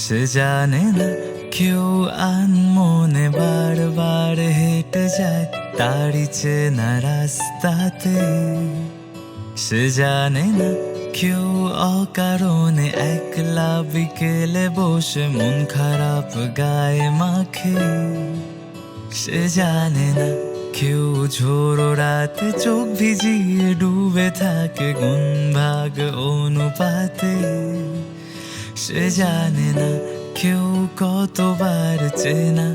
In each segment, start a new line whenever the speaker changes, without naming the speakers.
সে জানে না কেউ আনমনে বারবার হেঁটে যায় তারই চেনা রাস্তাতে। সে জানে না কেউ অকারণে একলা বিকেলে বসে মন খারাপ গায়ে মাখে। সে জানে না কেউ ঝোড়ো রাতে চোখ ভিজিয়ে ডুবে থাকে গুণ ভাগ অনুপাতে। সে জানে না কেউ কতবার চেনা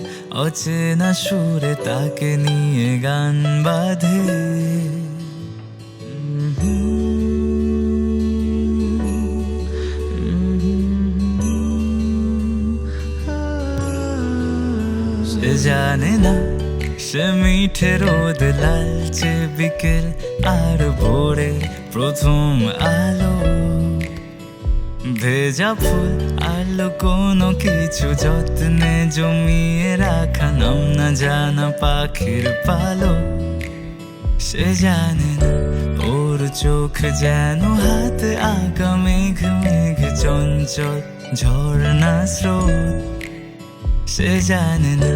অচেনা সুরে তাকে নিয়ে গান বাঁধে। সে জানে না সে মিঠে রোদ লালচে বিকেল আর ভোরে প্রথম আলো। ভেজা ফুল আলো কোনো কিছু যত্নে জমিয়ে রাখা নাম না জানা পাখির পালক। সে জানে না ওর চোখ যেন হাতে আঁকা মেঘ মেঘ চঞ্চল ঝর্ণা স্রোত। সে জানে না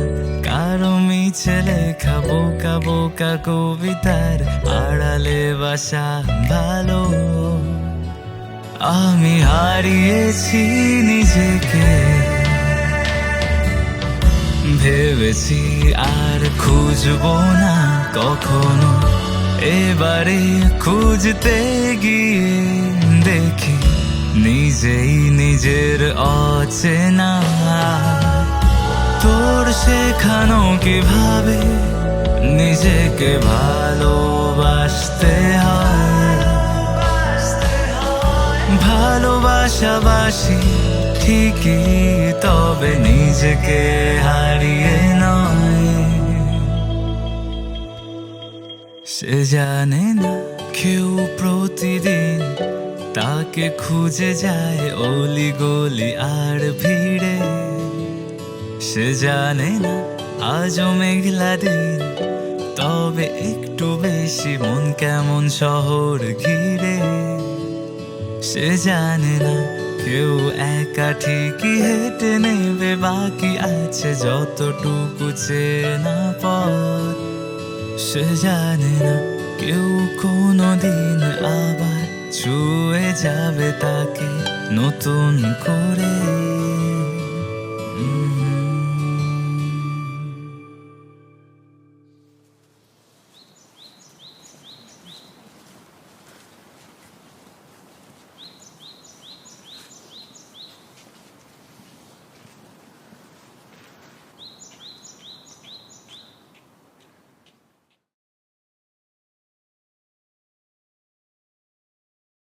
কারো মিছে লেখা বোকা বোকা কবিতার আড়ালে বাসা ভালো। আমি হারিয়েছি নিজেকে, ভেবেছি আর খুঁজবো না কখনো। এবারে খুঁজতে গিয়ে দেখি নিজেই নিজের অচেনা। তোর শেখানো কিভাবে নিজেকে ভালোবাসতে হয়। ভালোবাসাবাসি ঠিকই, তবে নিজেকে হারিয়ে নয়। সে জানে না কেউ প্রতিদিন তাকে খুঁজে যায় অলি গলি আর ভিড়ে। সে জানে না আজও মেঘলা দিন, তবে একটু বেশি মন কেমন শহর ঘিরে। সে জানে না কেউ একা ঠিকই হেঁটে নেবে, বাকি আছে যতটুকু চেনা পথ। সে জানে না কেউ কোনোদিন আবার ছুঁয়ে যাবে তাকে নতুন করে।